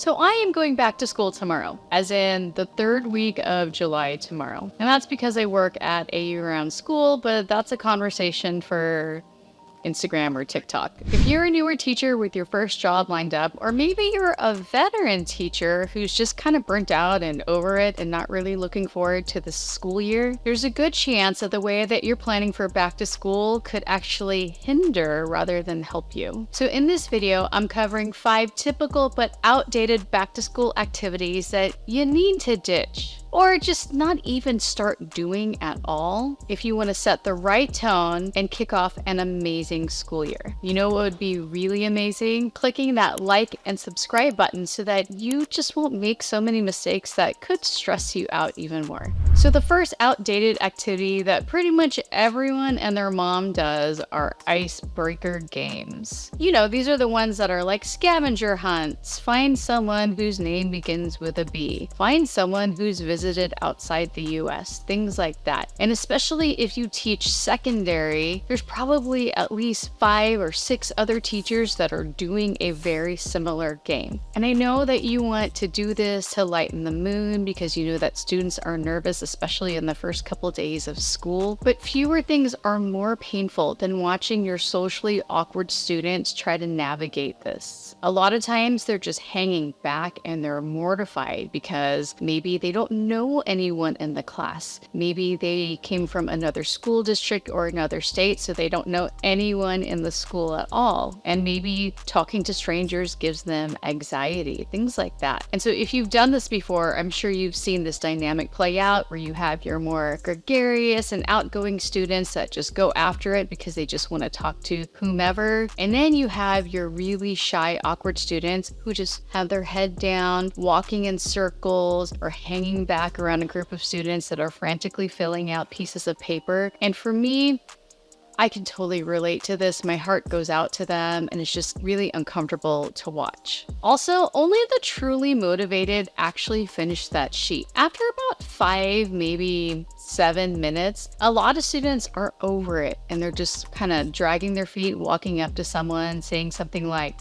So I am going back to school tomorrow, as in the third week of July tomorrow. And that's because I work at a year-round school, but that's a conversation for Instagram or TikTok. If you're a newer teacher with your first job lined up, or maybe you're a veteran teacher who's just kind of burnt out and over it and not really looking forward to the school year, there's a good chance that the way that you're planning for back to school could actually hinder rather than help you. So in this video, I'm covering 5 typical but outdated back to school activities that you need to ditch, or just not even start doing at all if you want to set the right tone and kick off an amazing school year. You know what would be really amazing? Clicking that like and subscribe button so that you just won't make so many mistakes that could stress you out even more. So the first outdated activity that pretty much everyone and their mom does are icebreaker games. You know, these are the ones that are like scavenger hunts, find someone whose name begins with a B, find someone who's visited outside the US, things like that. And especially if you teach secondary, there's probably at least 5 or 6 other teachers that are doing a very similar game. And I know that you want to do this to lighten the mood because you know that students are nervous, especially in the first couple days of school, but fewer things are more painful than watching your socially awkward students try to navigate this. A lot of times they're just hanging back and they're mortified because maybe they don't know anyone in the class. Maybe they came from another school district or another state, so they don't know anyone in the school at all. And maybe talking to strangers gives them anxiety, things like that. And so if you've done this before, I'm sure you've seen this dynamic play out where you have your more gregarious and outgoing students that just go after it because they just want to talk to whomever. And then you have your really shy, awkward students who just have their head down, walking in circles or hanging back around a group of students that are frantically filling out pieces of paper. And for me, I can totally relate to this. My heart goes out to them and it's just really uncomfortable to watch. Also, only the truly motivated actually finish that sheet. After about 5, maybe 7 minutes, a lot of students are over it and they're just kind of dragging their feet, walking up to someone, saying something like,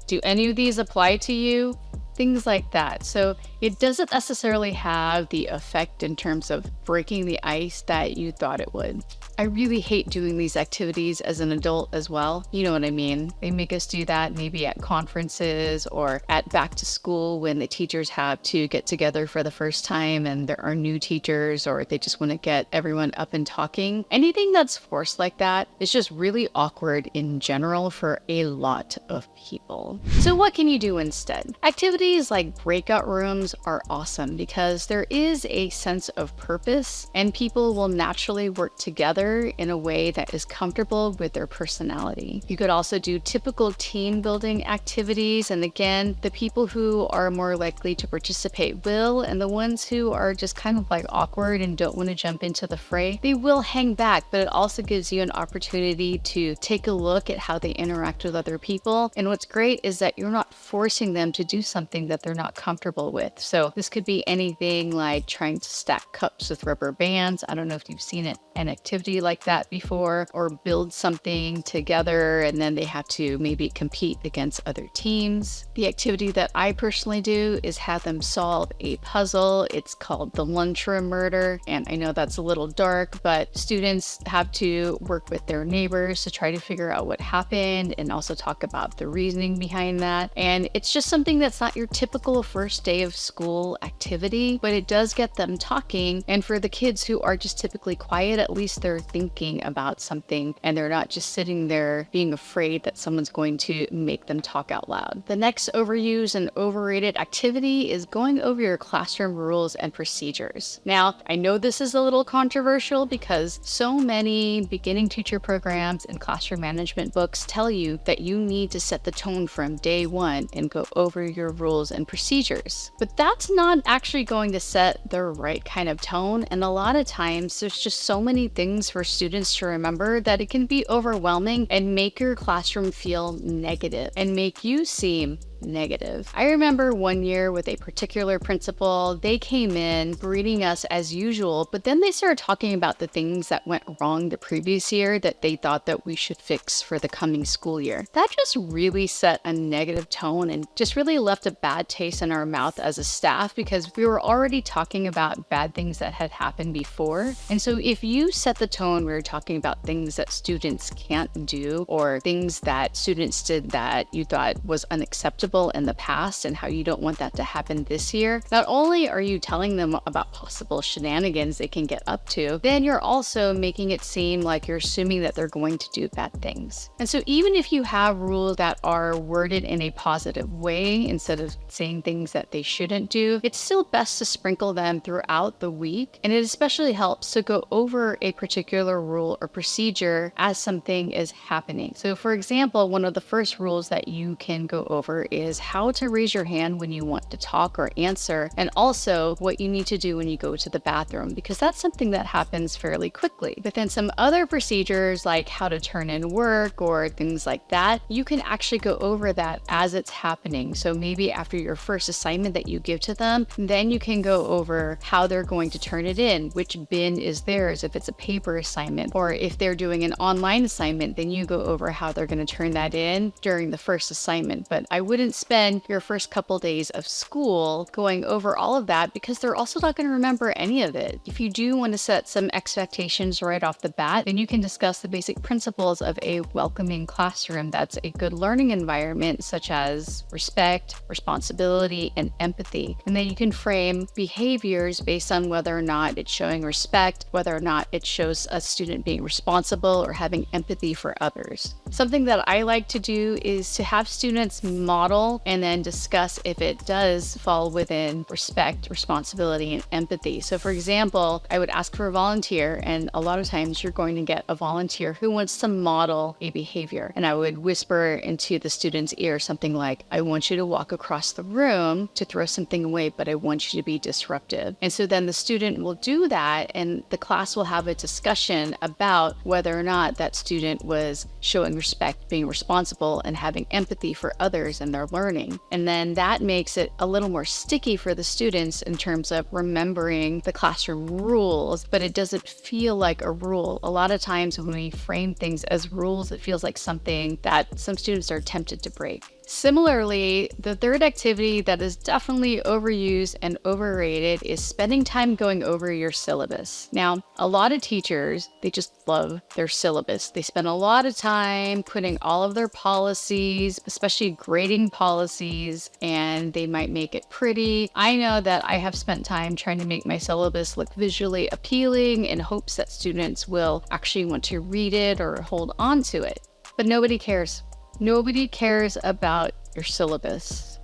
"Do any of these apply to you?" Things like that. So it doesn't necessarily have the effect in terms of breaking the ice that you thought it would. I really hate doing these activities as an adult as well. You know what I mean? They make us do that maybe at conferences or at back to school when the teachers have to get together for the first time and there are new teachers, or they just want to get everyone up and talking. Anything that's forced like that is just really awkward in general for a lot of people. So what can you do instead? Activities like breakout rooms are awesome because there is a sense of purpose and people will naturally work together in a way that is comfortable with their personality. You could also do typical team building activities, and again, the people who are more likely to participate will, and the ones who are just kind of like awkward and don't want to jump into the fray, they will hang back, but it also gives you an opportunity to take a look at how they interact with other people. And what's great is that you're not forcing them to do something that they're not comfortable with. So this could be anything like trying to stack cups with rubber bands. I don't know if you've seen an activity like that before, or build something together and then they have to maybe compete against other teams. The activity that I personally do is have them solve a puzzle. It's called the lunchroom murder, and I know that's a little dark, but students have to work with their neighbors to try to figure out what happened and also talk about the reasoning behind that. And it's just something that's not your typical first day of school activity, but it does get them talking. And for the kids who are just typically quiet, at least they're thinking about something and they're not just sitting there being afraid that someone's going to make them talk out loud. The next overused and overrated activity is going over your classroom rules and procedures. Now, I know this is a little controversial because so many beginning teacher programs and classroom management books tell you that you need to set the tone from day one and go over your rules and procedures. But that's not actually going to set the right kind of tone, and a lot of times there's just so many things for students to remember that it can be overwhelming and make your classroom feel negative and make you seem negative. I remember one year with a particular principal, they came in greeting us as usual, but then they started talking about the things that went wrong the previous year that they thought that we should fix for the coming school year. That just really set a negative tone and just really left a bad taste in our mouth as a staff, because we were already talking about bad things that had happened before. And so if you set the tone, we were talking about things that students can't do or things that students did that you thought was unacceptable in the past and how you don't want that to happen this year, not only are you telling them about possible shenanigans they can get up to, then you're also making it seem like you're assuming that they're going to do bad things. And so even if you have rules that are worded in a positive way instead of saying things that they shouldn't do, it's still best to sprinkle them throughout the week. And it especially helps to go over a particular rule or procedure as something is happening. So for example, one of the first rules that you can go over is how to raise your hand when you want to talk or answer, and also what you need to do when you go to the bathroom, because that's something that happens fairly quickly. But then some other procedures like how to turn in work or things like that, you can actually go over that as it's happening. So maybe after your first assignment that you give to them, then you can go over how they're going to turn it in, which bin is theirs if it's a paper assignment, or if they're doing an online assignment, then you go over how they're going to turn that in during the first assignment. But I wouldn't spend your first couple days of school going over all of that, because they're also not going to remember any of it. If you do want to set some expectations right off the bat, then you can discuss the basic principles of a welcoming classroom that's a good learning environment, such as respect, responsibility, and empathy. And then you can frame behaviors based on whether or not it's showing respect, whether or not it shows a student being responsible or having empathy for others. Something that I like to do is to have students model and then discuss if it does fall within respect, responsibility, and empathy. So for example, I would ask for a volunteer, and a lot of times you're going to get a volunteer who wants to model a behavior. And I would whisper into the student's ear something like, I want you to walk across the room to throw something away, but I want you to be disruptive. And so then the student will do that, and the class will have a discussion about whether or not that student was showing respect, being responsible, and having empathy for others and their learning. And then that makes it a little more sticky for the students in terms of remembering the classroom rules, but it doesn't feel like a rule. A lot of times when we frame things as rules, it feels like something that some students are tempted to break. Similarly, the third activity that is definitely overused and overrated is spending time going over your syllabus. Now, a lot of teachers, they just love their syllabus. They spend a lot of time putting all of their policies, especially grading policies, and they might make it pretty. I know that I have spent time trying to make my syllabus look visually appealing in hopes that students will actually want to read it or hold on to it. But nobody cares. Nobody cares about your syllabus.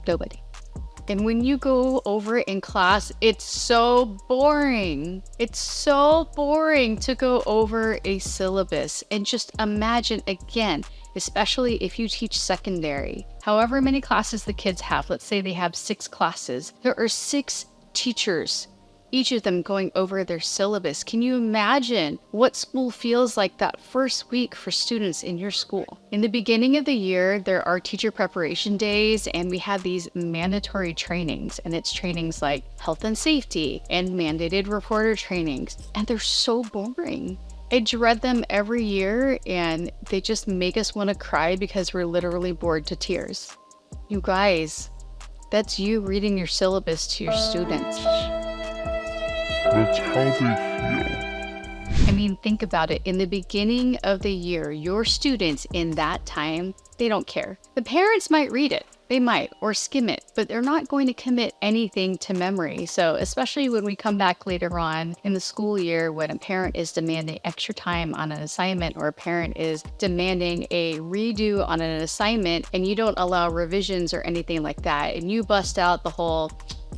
Nobody. And when you go over it in class, it's so boring. It's so boring to go over a syllabus. And just imagine again, especially if you teach secondary, however many classes the kids have, let's say they have 6 classes, there are 6 teachers, each of them going over their syllabus. Can you imagine what school feels like that first week for students in your school? In the beginning of the year, there are teacher preparation days, and we have these mandatory trainings, and it's trainings like health and safety and mandated reporter trainings, and they're so boring. I dread them every year, and they just make us want to cry because we're literally bored to tears. You guys, that's you reading your syllabus to your students. That's how they feel. I mean, think about it. In the beginning of the year, your students in that time, they don't care. The parents might read it. They might, or skim it, but they're not going to commit anything to memory. So especially when we come back later on in the school year, when a parent is demanding extra time on an assignment, or a parent is demanding a redo on an assignment, and you don't allow revisions or anything like that, and you bust out the whole,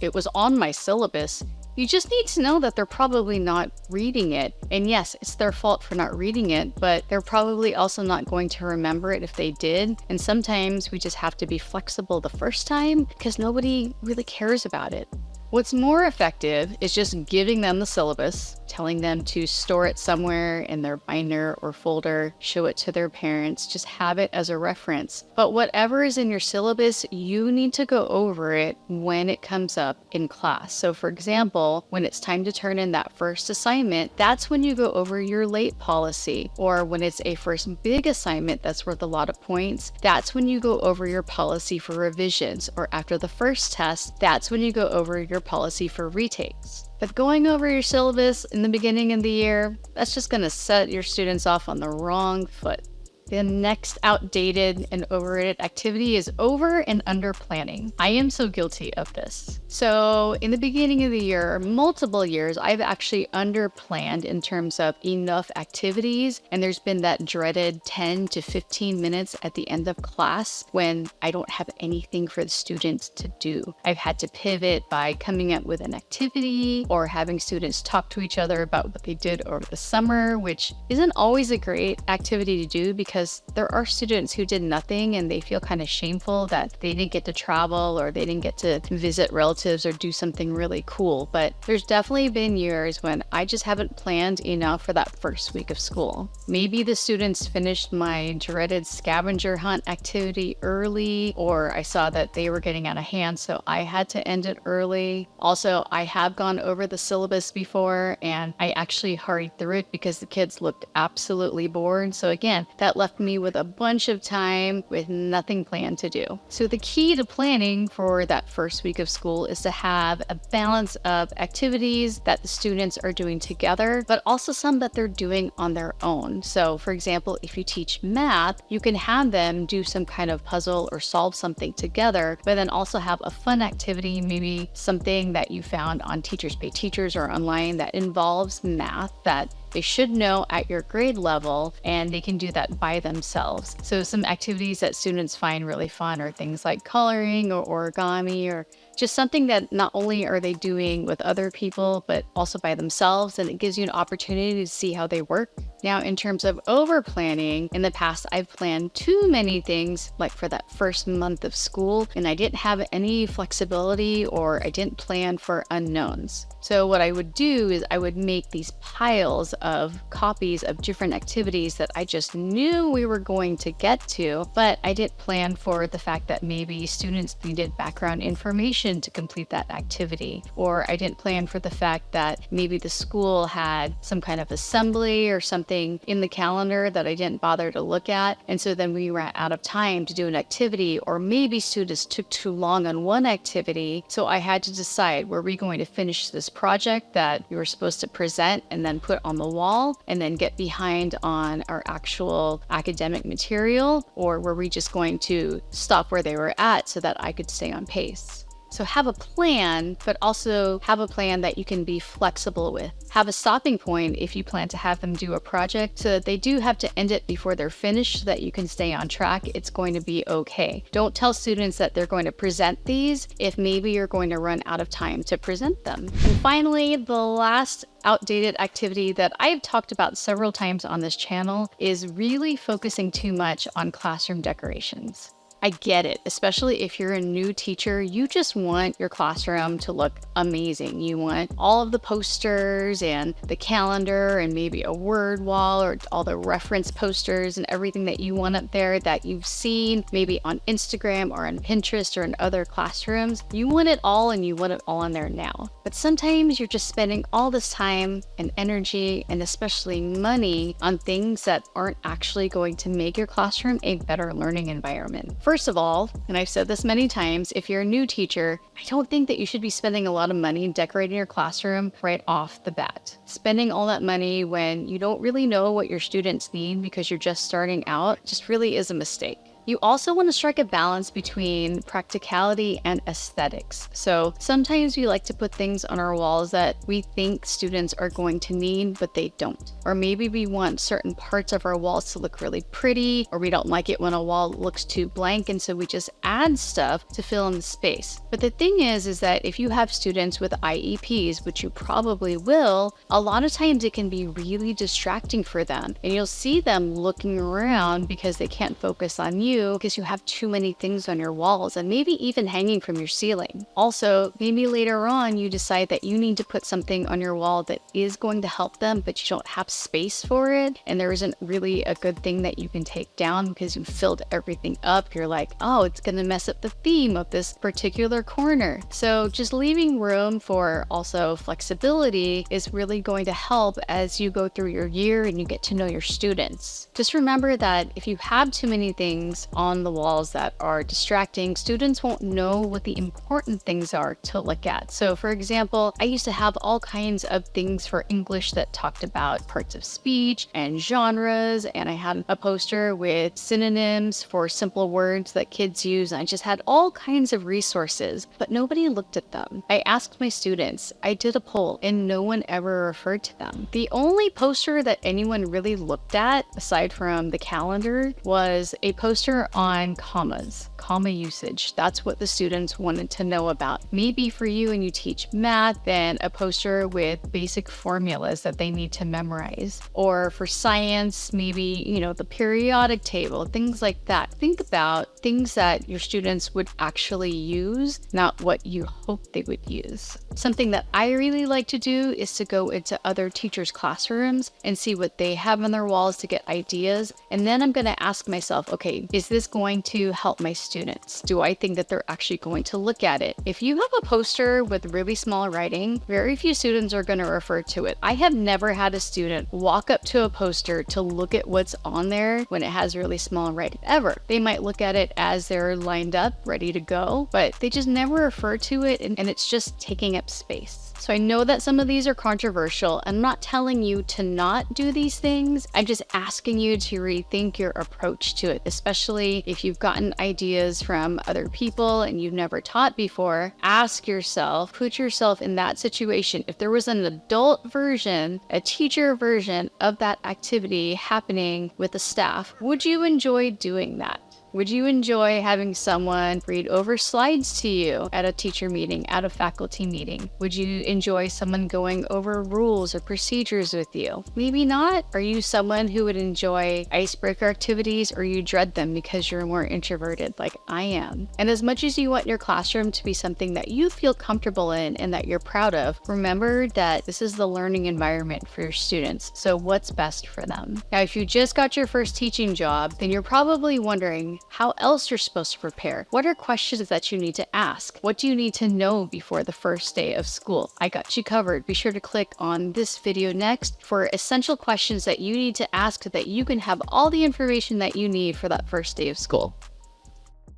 it was on my syllabus. You just need to know that they're probably not reading it. And yes, it's their fault for not reading it, but they're probably also not going to remember it if they did. And sometimes we just have to be flexible the first time because nobody really cares about it. What's more effective is just giving them the syllabus, telling them to store it somewhere in their binder or folder, show it to their parents, just have it as a reference. But whatever is in your syllabus, you need to go over it when it comes up in class. So for example, when it's time to turn in that first assignment, that's when you go over your late policy. Or when it's a first big assignment that's worth a lot of points, that's when you go over your policy for revisions. Or after the first test, that's when you go over your policy for retakes. But going over your syllabus in the beginning of the year, that's just going to set your students off on the wrong foot. The next outdated and overrated activity is over and under planning. I am so guilty of this. So in the beginning of the year, multiple years, I've actually under planned in terms of enough activities. And there's been that dreaded 10 to 15 minutes at the end of class when I don't have anything for the students to do. I've had to pivot by coming up with an activity or having students talk to each other about what they did over the summer, which isn't always a great activity to do because there are students who did nothing and they feel kind of shameful that they didn't get to travel or they didn't get to visit relatives or do something really cool. But there's definitely been years when I just haven't planned enough for that first week of school. Maybe the students finished my dreaded scavenger hunt activity early, or I saw that they were getting out of hand, so I had to end it early. Also, I have gone over the syllabus before and I actually hurried through it because the kids looked absolutely bored. So again, that left me with a bunch of time with nothing planned to do. So the key to planning for that first week of school is to have a balance of activities that the students are doing together, but also some that they're doing on their own. So for example, if you teach math, you can have them do some kind of puzzle or solve something together, but then also have a fun activity, maybe something that you found on Teachers Pay Teachers or online that involves math that they should know at your grade level, and they can do that by themselves. So some activities that students find really fun are things like coloring or origami, or just something that not only are they doing with other people, but also by themselves, and it gives you an opportunity to see how they work. Now, in terms of over planning, in the past, I've planned too many things, like for that first month of school, and I didn't have any flexibility or I didn't plan for unknowns. So what I would do is I would make these piles of copies of different activities that I just knew we were going to get to, but I didn't plan for the fact that maybe students needed background information to complete that activity, or I didn't plan for the fact that maybe the school had some kind of assembly or something in the calendar that I didn't bother to look at, and so then we ran out of time to do an activity, or maybe students took too long on one activity, so I had to decide, were we going to finish this project that we were supposed to present and then put on the wall and then get behind on our actual academic material, or were we just going to stop where they were at so that I could stay on pace? So have a plan, but also have a plan that you can be flexible with. Have a stopping point if you plan to have them do a project so that they do have to end it before they're finished so that you can stay on track. It's going to be okay. Don't tell students that they're going to present these if maybe you're going to run out of time to present them. And finally, the last outdated activity that I've talked about several times on this channel is really focusing too much on classroom decorations. I get it, especially if you're a new teacher, you just want your classroom to look amazing. You want all of the posters and the calendar and maybe a word wall or all the reference posters and everything that you want up there that you've seen maybe on Instagram or on Pinterest or in other classrooms. You want it all, and you want it all in there now. But sometimes you're just spending all this time and energy and especially money on things that aren't actually going to make your classroom a better learning environment. First of all, and I've said this many times, if you're a new teacher, I don't think that you should be spending a lot of money decorating your classroom right off the bat. Spending all that money when you don't really know what your students need because you're just starting out just really is a mistake. You also want to strike a balance between practicality and aesthetics. So sometimes we like to put things on our walls that we think students are going to need, but they don't. Or maybe we want certain parts of our walls to look really pretty, or we don't like it when a wall looks too blank, and so we just add stuff to fill in the space. But the thing is that if you have students with IEPs, which you probably will, a lot of times it can be really distracting for them, and you'll see them looking around because they can't focus on you you because you have too many things on your walls and maybe even hanging from your ceiling. Also, maybe later on you decide that you need to put something on your wall that is going to help them, but you don't have space for it, and there isn't really a good thing that you can take down because you filled everything up. You're like, oh, it's going to mess up the theme of this particular corner. So just leaving room for also flexibility is really going to help as you go through your year and you get to know your students. Just remember that if you have too many things on the walls that are distracting, students won't know what the important things are to look at. So for example, I used to have all kinds of things for English that talked about parts of speech and genres, and I had a poster with synonyms for simple words that kids use, and I just had all kinds of resources, but nobody looked at them. I asked my students, I did a poll, and no one ever referred to them. The only poster that anyone really looked at, aside from the calendar, was a poster on commas, comma usage. That's what the students wanted to know about. Maybe for you and you teach math, then a poster with basic formulas that they need to memorize. Or for science, maybe, the periodic table, things like that. Think about things that your students would actually use, not what you hope they would use. Something that I really like to do is to go into other teachers' classrooms and see what they have on their walls to get ideas. And then I'm going to ask myself, okay, is this going to help my students? Do I think that they're actually going to look at it? If you have a poster with really small writing, very few students are going to refer to it. I have never had a student walk up to a poster to look at what's on there when it has really small writing, ever. They might look at it as they're lined up, ready to go, but they just never refer to it, and it's just taking up space. So I know that some of these are controversial. I'm not telling you to not do these things. I'm just asking you to rethink your approach to it, especially if you've gotten ideas from other people and you've never taught before. Ask yourself, put yourself in that situation. If there was an adult version, a teacher version of that activity happening with the staff, would you enjoy doing that? Would you enjoy having someone read over slides to you at a teacher meeting, at a faculty meeting? Would you enjoy someone going over rules or procedures with you? Maybe not. Are you someone who would enjoy icebreaker activities, or you dread them because you're more introverted like I am? And as much as you want your classroom to be something that you feel comfortable in and that you're proud of, remember that this is the learning environment for your students. So what's best for them? Now, if you just got your first teaching job, then you're probably wondering how else you're supposed to prepare. What are questions that you need to ask? What do you need to know before the first day of school? I got you covered. Be sure to click on this video next for essential questions that you need to ask so that you can have all the information that you need for that first day of school.